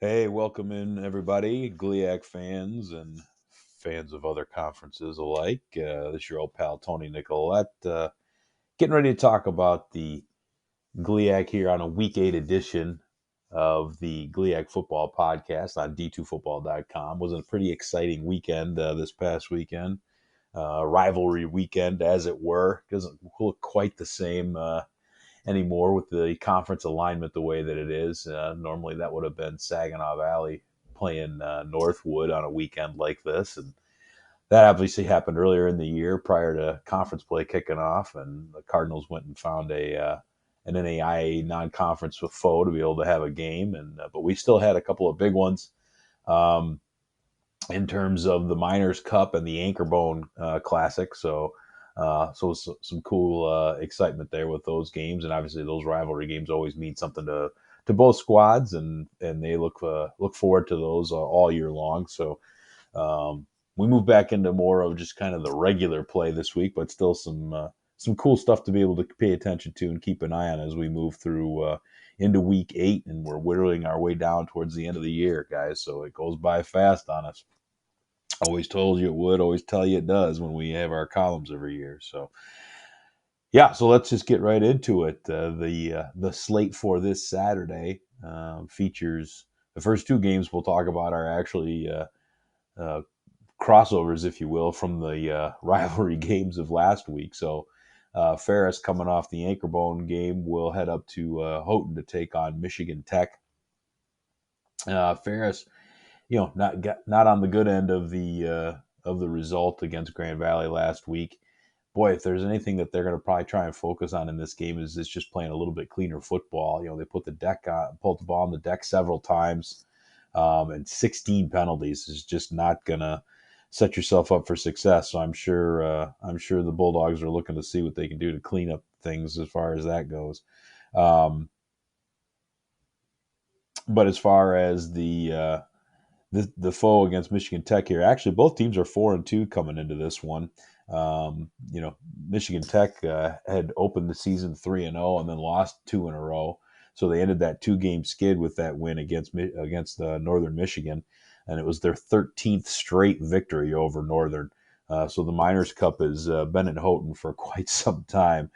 Hey, welcome in everybody, GLIAC fans and fans of other conferences alike. This is your old pal Tony Nicolette, getting ready to talk about the GLIAC here on a Week 8 edition of the GLIAC Football Podcast on D2Football.com. Was a pretty exciting weekend this past weekend. Rivalry weekend, as it were. Doesn't look quite the same anymore with the conference alignment the way that it is. Normally, that would have been Saginaw Valley playing Northwood on a weekend like this, and that obviously happened earlier in the year prior to conference play kicking off, and the Cardinals went and found an NAIA non-conference foe to be able to have a game, and but we still had a couple of big ones. In terms of the Miners Cup and the Anchorbone Classic. So some cool excitement there with those games, and obviously those rivalry games always mean something to both squads, and they look forward to those all year long. So we move back into more of just kind of the regular play this week, but still some cool stuff to be able to pay attention to and keep an eye on as we move through into week 8, and we're whittling our way down towards the end of the year, guys. So it goes by fast on us. Always told you it would, always tell you it does when we have our columns every year. So yeah, so let's just get right into it. The slate for this Saturday features the first two games we'll talk about are actually uh, crossovers, if you will, from the rivalry games of last week. So Ferris, coming off the Anchorbone game, will head up to Houghton to take on Michigan Tech. Ferris, not on the good end of the result against Grand Valley last week. Boy, if there's anything that they're going to probably try and focus on in this game is just playing a little bit cleaner football. They put pulled the ball on the deck several times, and 16 penalties is just not going to set yourself up for success. So I'm sure the Bulldogs are looking to see what they can do to clean up things as far as that goes. But as far as the foe against Michigan Tech here. Actually, both teams are 4-2 coming into this one. Michigan Tech had opened the season 3-0 and then lost 2 in a row, so they ended that 2-game skid with that win against Northern Michigan, and it was their 13th straight victory over Northern. So the Miners Cup has been in Houghton for quite some time.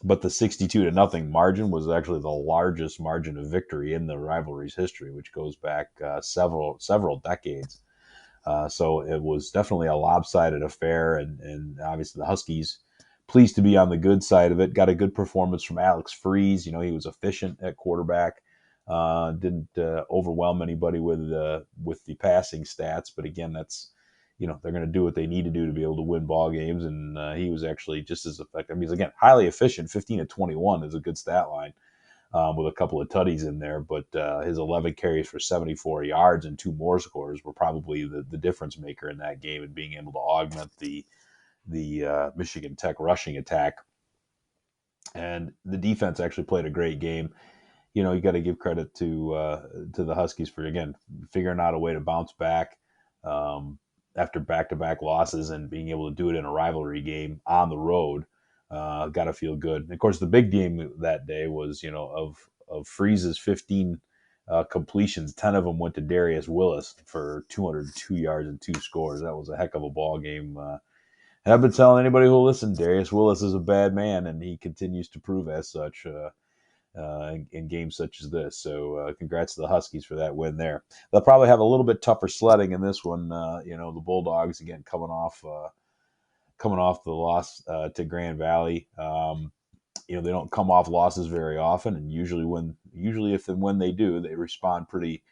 But the 62-0 margin was actually the largest margin of victory in the rivalry's history, which goes back several decades. So it was definitely a lopsided affair, and obviously the Huskies pleased to be on the good side of it. Got a good performance from Alex Freeze. He was efficient at quarterback. Didn't overwhelm anybody with the passing stats, but again, that's they're going to do what they need to do to be able to win ball games, and he was actually just as effective. I mean, he's again highly efficient. 15-21 is a good stat line with a couple of tutties in there, but his 11 carries for 74 yards and 2 more scores were probably the difference maker in that game and being able to augment the Michigan Tech rushing attack. And the defense actually played a great game. You got to give credit to the Huskies for again figuring out a way to bounce back. After back-to-back losses and being able to do it in a rivalry game on the road, got to feel good. And of course, the big game that day was, of Freeze's 15 completions, 10 of them went to Darius Willis for 202 yards and 2 scores. That was a heck of a ball game. And I've been telling anybody who'll listen, Darius Willis is a bad man, and he continues to prove as such. In games such as this. So congrats to the Huskies for that win there. They'll probably have a little bit tougher sledding in this one. The Bulldogs, again, coming off the loss to Grand Valley. They don't come off losses very often, and usually if and when they do, they respond pretty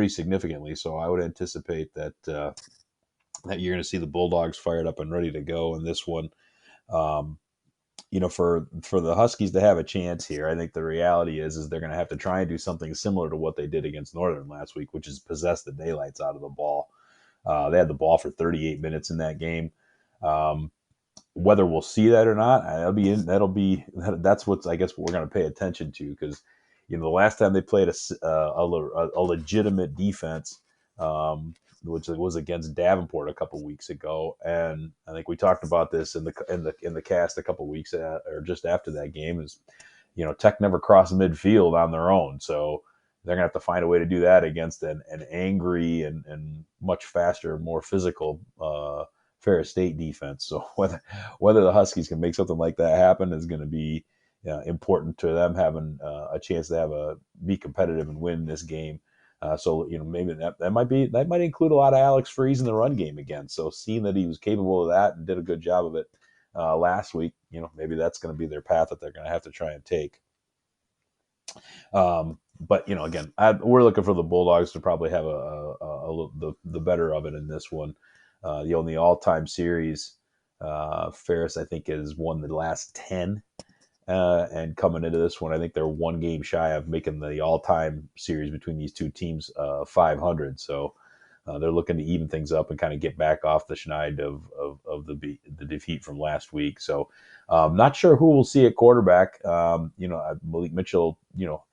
significantly. So I would anticipate that you're going to see the Bulldogs fired up and ready to go in this one. For the Huskies to have a chance here, I think the reality is they're going to have to try and do something similar to what they did against Northern last week, which is possess the daylights out of the ball. They had the ball for 38 minutes in that game. Whether we'll see that or not, that's what I guess we're going to pay attention to, because the last time they played a legitimate defense, which was against Davenport a couple weeks ago, and I think we talked about this in the cast a couple weeks or just after that game. Is Tech never crossed midfield on their own, so they're going to have to find a way to do that against an angry and much faster, more physical Ferris State defense. So whether the Huskies can make something like that happen is going to be important to them having a chance to be competitive and win this game. So maybe that might include a lot of Alex Freeze in the run game again. So seeing that he was capable of that and did a good job of it last week, maybe that's going to be their path that they're going to have to try and take. But again, we're looking for the Bulldogs to probably have the better of it in this one. The only all-time series, Ferris I think has won the last 10, and coming into this one, I think they're one game shy of making the all-time series between these two teams 500. So they're looking to even things up and kind of get back off the schneid of the defeat from last week. So not sure who we'll see at quarterback. Malik Mitchell,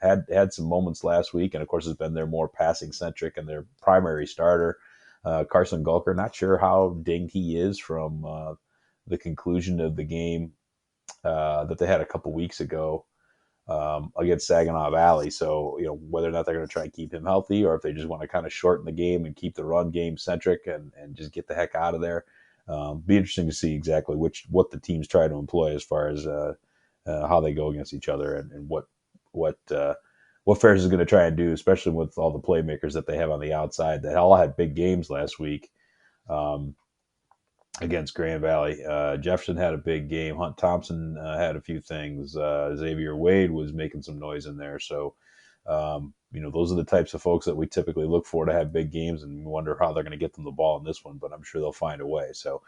had some moments last week, and of course has been their more passing centric and their primary starter. Carson Gulker, not sure how dinged he is from the conclusion of the game that they had a couple weeks ago against Saginaw Valley. So, whether or not they're going to try and keep him healthy or if they just want to kind of shorten the game and keep the run game centric and just get the heck out of there. Be interesting to see exactly what the teams try to employ as far as how they go against each other and what Ferris is going to try and do, especially with all the playmakers that they have on the outside that all had big games last week. Against Grand Valley. Jefferson had a big game. Hunt Thompson had a few things. Xavier Wade was making some noise in there. So, those are the types of folks that we typically look for to have big games, and we wonder how they're going to get them the ball in this one, but I'm sure they'll find a way. So,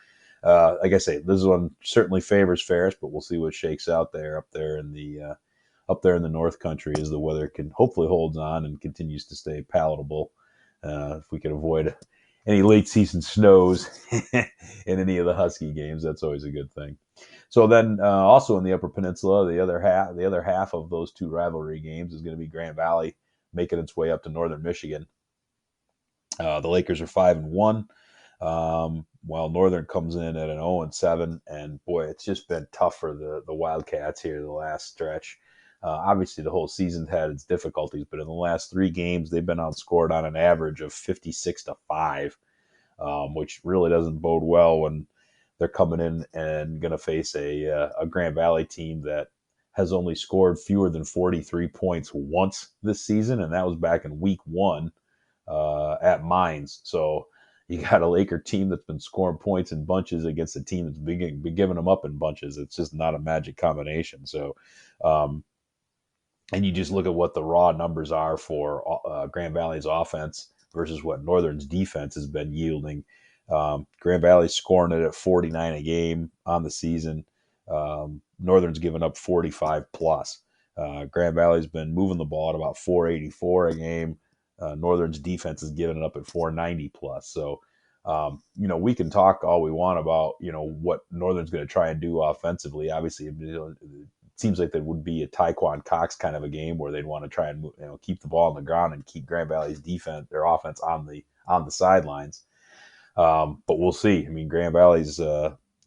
like I say, this one certainly favors Ferris, but we'll see what shakes out there up there in the North Country as the weather can hopefully holds on and continues to stay palatable. If we can avoid any late season snows in any of the Husky games, that's always a good thing. So then, also in the Upper Peninsula, the other half of those two rivalry games is going to be Grand Valley making its way up to Northern Michigan. The Lakers are 5-1, while Northern comes in at an 0-7, and boy, it's just been tough for the Wildcats here the last stretch. Obviously, the whole season's had its difficulties, but in the last 3 games, they've been outscored on an average of 56-5, which really doesn't bode well when they're coming in and going to face a Grand Valley team that has only scored fewer than 43 points once this season, and that was back in week 1 at Mines. So you got a Laker team that's been scoring points in bunches against a team that's been giving them up in bunches. It's just not a magic combination. So, and you just look at what the raw numbers are for Grand Valley's offense versus what Northern's defense has been yielding. Grand Valley's scoring it at 49 a game on the season. Northern's given up 45 plus. Grand Valley's been moving the ball at about 484 a game. Northern's defense is giving it up at 490 plus. So, we can talk all we want about, what Northern's going to try and do offensively. Obviously, it seems like that would be a Taekwon Cox kind of a game where they'd want to try and keep the ball on the ground and keep Grand Valley's defense, their offense on the sidelines. But we'll see. I mean, Grand Valley's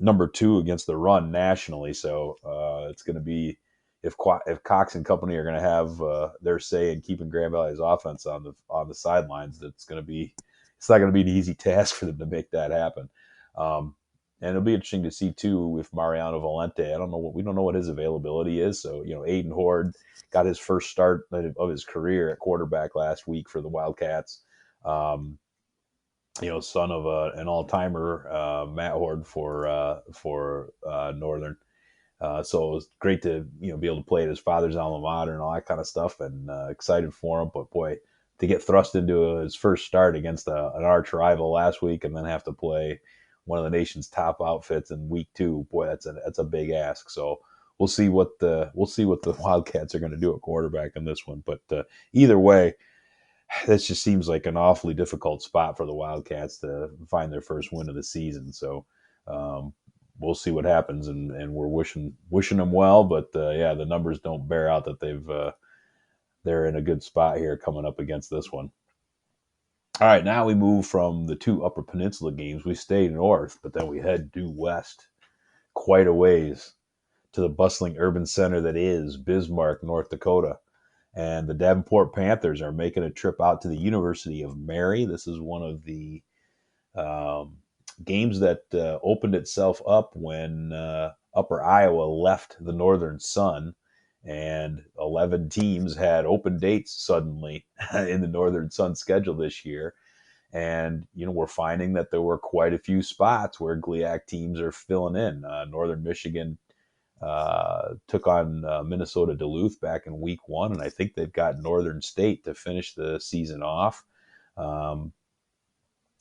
number 2 against the run nationally, so it's going to be if Cox and company are going to have their say in keeping Grand Valley's offense on the sidelines, it's not going to be an easy task for them to make that happen. And it'll be interesting to see too if Mariano Valente. We don't know what his availability is. So Aiden Horde got his first start of his career at quarterback last week for the Wildcats. Son of an all-timer, Matt Horde for Northern. So it was great to be able to play at his father's alma mater and all that kind of stuff, and excited for him. But boy, to get thrust into his first start against an arch rival last week and then have to play one of the nation's top outfits in week 2, boy, that's a big ask. So we'll see what the Wildcats are going to do at quarterback in this one. But either way, this just seems like an awfully difficult spot for the Wildcats to find their first win of the season. So we'll see what happens, and we're wishing them well. But the numbers don't bear out that they're in a good spot here coming up against this one. All right, now we move from the 2 Upper Peninsula games. We stay north, but then we head due west quite a ways to the bustling urban center that is Bismarck, North Dakota. And the Davenport Panthers are making a trip out to the University of Mary. This is one of the um, games that opened itself up when Upper Iowa left the Northern Sun, and 11 teams had open dates suddenly in the Northern Sun schedule this year. And, we're finding that there were quite a few spots where GLIAC teams are filling in. Northern Michigan took on Minnesota Duluth back in week 1, and I think they've got Northern State to finish the season off. Um,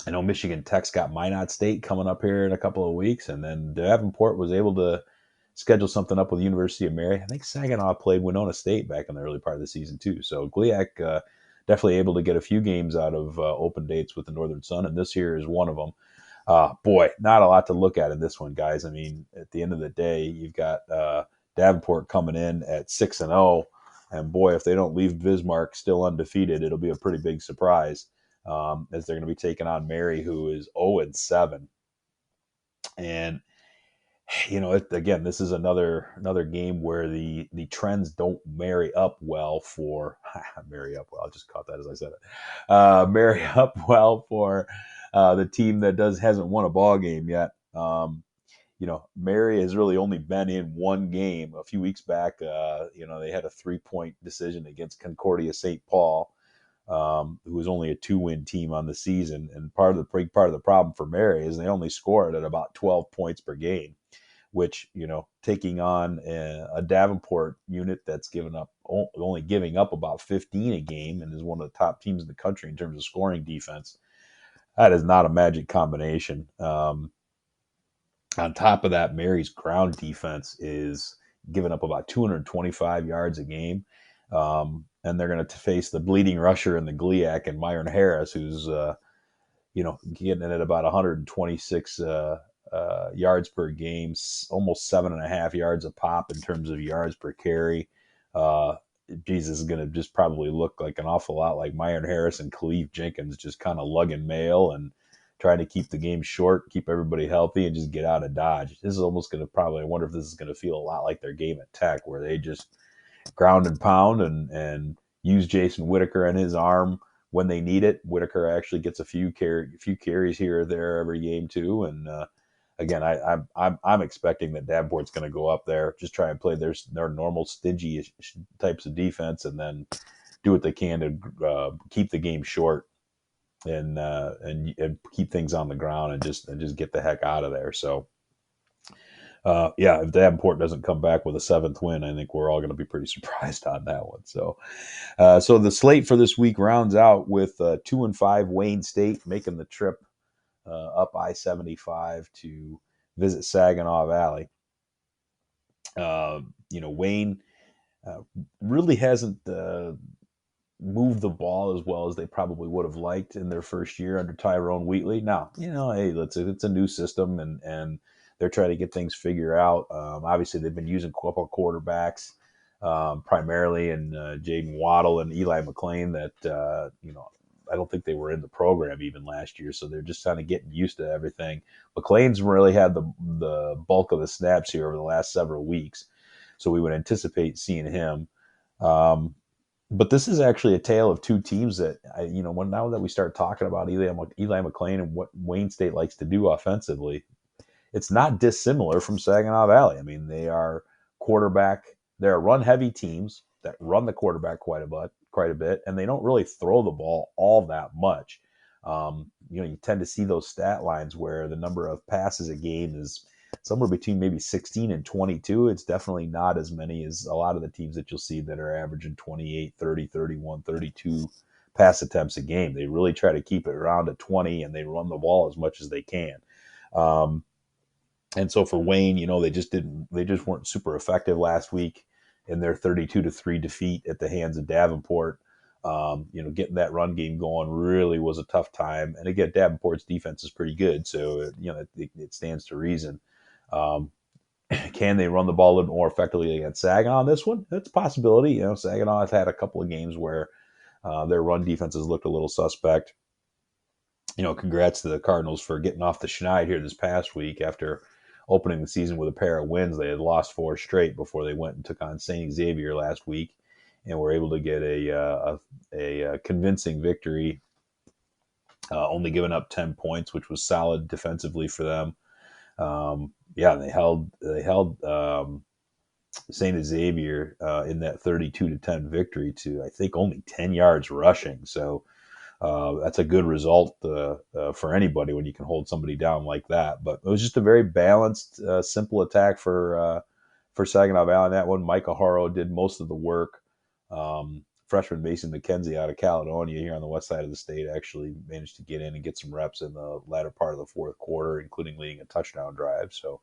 I know Michigan Tech's got Minot State coming up here in a couple of weeks, and then Davenport was able to schedule something up with the University of Mary. I think Saginaw played Winona State back in the early part of the season too. So GLIAC definitely able to get a few games out of open dates with the Northern Sun, and this year is one of them. Boy, not a lot to look at in this one, guys. I mean, at the end of the day, you've got Davenport coming in at 6-0, and boy, if they don't leave Bismarck still undefeated, it'll be a pretty big surprise, as they're going to be taking on Mary, who is 0-7. And again, this is another game where the trends don't marry up well for marry up well. I just caught that as I said it. Marry up well for the team that hasn't won a ball game yet. Mary has really only been in one game a few weeks back. They had a 3-point decision against Concordia St. Paul, who was only a 2-win team on the season. And part of the problem for Mary is they only scored at about 12 points per game, which, taking on a Davenport unit that's only giving up about 15 a game and is one of the top teams in the country in terms of scoring defense. That is not a magic combination. On top of that, Mary's ground defense is giving up about 225 yards a game. And they're going to face the bleeding rusher in the GLIAC and Myron Harris, who's, getting in at about 126 yards per game, almost 7.5 yards a pop in terms of yards per carry. Jesus is going to just probably look like an awful lot like Myron Harris and Khalif Jenkins, just kind of lugging mail and trying to keep the game short, keep everybody healthy, and just get out of Dodge. This is almost going to I wonder if this is going to feel a lot like their game at Tech, where they just ground and pound and use Jason Whitaker and his arm when they need it. Whitaker actually gets a few carries here or there every game too, and again, I'm expecting that Davenport's going to go up there, just try and play their normal stingy types of defense, and then do what they can to keep the game short and keep things on the ground and just get the heck out of there. So, if Davenport doesn't come back with a 7th win, I think we're all going to be pretty surprised on that one. So, so the slate for this week rounds out with 2-5 Wayne State making the trip up I-75 to visit Saginaw Valley. Wayne really hasn't moved the ball as well as they probably would have liked in their first year under Tyrone Wheatley. Now, hey, it's a new system, and they're trying to get things figured out. Obviously, they've been using a couple quarterbacks, primarily in Jaden Waddle and Eli McLean that, I don't think they were in the program even last year, so they're just kind of getting used to everything. McLean's really had the bulk of the snaps here over the last several weeks, so we would anticipate seeing him. But this is actually a tale of two teams that, now that we start talking about Eli McLean and what Wayne State likes to do offensively, it's not dissimilar from Saginaw Valley. I mean, they're run-heavy teams that run the quarterback quite a bit, and they don't really throw the ball all that much. You tend to see those stat lines where the number of passes a game is somewhere between maybe 16 and 22. It's definitely not as many as a lot of the teams that you'll see that are averaging 28, 30, 31, 32 pass attempts a game. They really try to keep it around at 20, and they run the ball as much as they can. And so for Wayne, they just weren't super effective last week in their 32-3 defeat at the hands of Davenport. Getting that run game going really was a tough time. And again, Davenport's defense is pretty good, so it stands to reason. Can they run the ball a little more effectively against Saginaw on this one? That's a possibility. Saginaw has had a couple of games where their run defense has looked a little suspect. Congrats to the Cardinals for getting off the schneid here this past week after opening the season with a pair of wins. They had lost 4 straight before they went and took on St. Xavier last week. and were able to get a convincing victory, only giving up 10 points, which was solid defensively for them. Yeah, they held Saint Xavier in that 32-10 victory to, I think, only 10 yards rushing. So that's a good result for anybody when you can hold somebody down like that. But it was just a very balanced, simple attack for Saginaw Valley. In that one, Micah Haro did most of the work. Freshman Mason McKenzie out of Caledonia here on the west side of the state actually managed to get in and get some reps in the latter part of the fourth quarter, including leading a touchdown drive. So,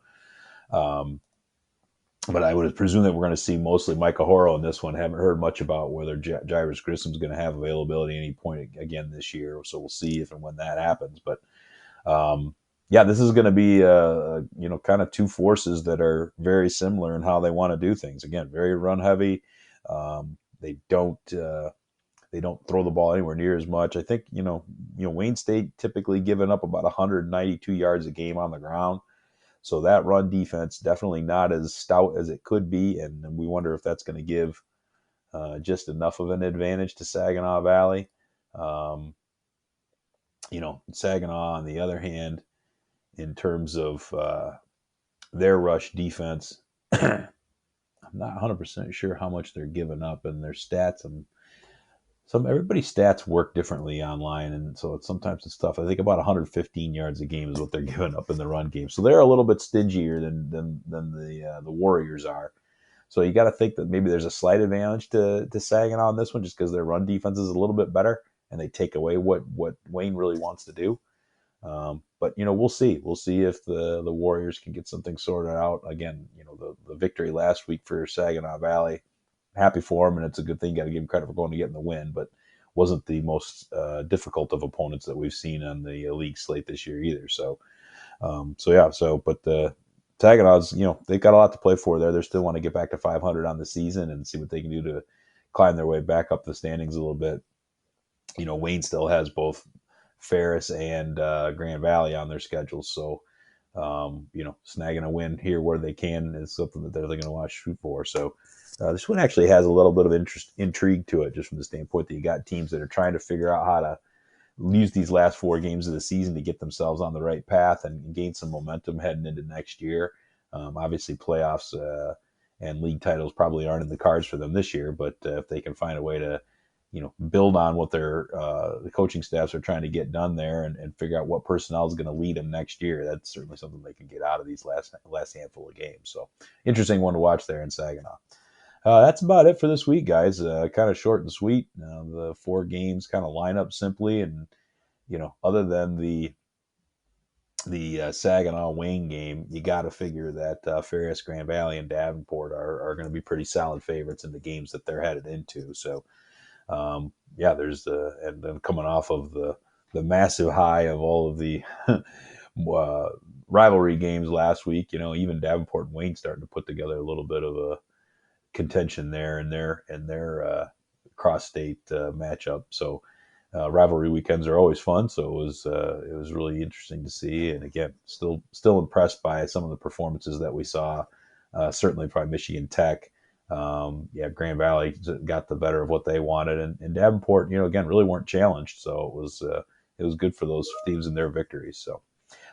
but I would presume that we're going to see mostly Micah Horo in this one. Haven't heard much about whether Jairus Grissom's going to have availability at any point again this year. So we'll see if and when that happens. But yeah, this is going to be kind of two forces that are very similar in how they want to do things. Again, very run heavy. They don't throw the ball anywhere near as much. I think Wayne State typically giving up about 192 yards a game on the ground. So that run defense definitely not as stout as it could be, and we wonder if that's going to give just enough of an advantage to Saginaw Valley. Saginaw, on the other hand, in terms of their rush defense, I'm not 100% sure how much they're giving up in their stats. And everybody's stats work differently online, and so sometimes it's tough. I think about 115 yards a game is what they're giving up in the run game. So they're a little bit stingier than the Warriors are. So you got to think that maybe there's a slight advantage to Saginaw on this one, just because their run defense is a little bit better, and they take away what Wayne really wants to do. But we'll see. We'll see if the Warriors can get something sorted out. Again, the victory last week for Saginaw Valley, happy for them, and it's a good thing. Got to give them credit for going to getting the win, but wasn't the most difficult of opponents that we've seen on the league slate this year either. So, but the Saginaw's, they've got a lot to play for there. They still want to get back to 500 on the season and see what they can do to climb their way back up the standings a little bit. Wayne still has both Ferris and Grand Valley on their schedules, so snagging a win here where they can is something that they're going to want to shoot for. So this one actually has a little bit of intrigue to it, just from the standpoint that you got teams that are trying to figure out how to use these last 4 games of the season to get themselves on the right path and gain some momentum heading into next year. Obviously, playoffs and league titles probably aren't in the cards for them this year, but if they can find a way to build on what the coaching staffs are trying to get done there and figure out what personnel is going to lead them next year, that's certainly something they can get out of these last handful of games. So interesting one to watch there in Saginaw. That's about it for this week, guys. Kind of short and sweet. The 4 games kind of line up simply, and other than the Saginaw Wayne game, you got to figure that Ferris, Grand Valley, and Davenport are going to be pretty solid favorites in the games that they're headed into. So, there's and then coming off of the massive high of all of the rivalry games last week, even Davenport and Wayne starting to put together a little bit of a contention there in their cross-state matchup. So rivalry weekends are always fun. So it was really interesting to see. And again, still impressed by some of the performances that we saw. Certainly, probably Michigan Tech. Grand Valley got the better of what they wanted, and Davenport, again, really weren't challenged. So it was good for those teams and their victories. So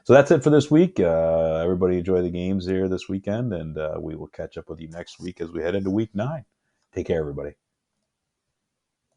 that's it for this week. Everybody enjoy the games here this weekend, and we will catch up with you next week as we head into week 9. Take care, everybody.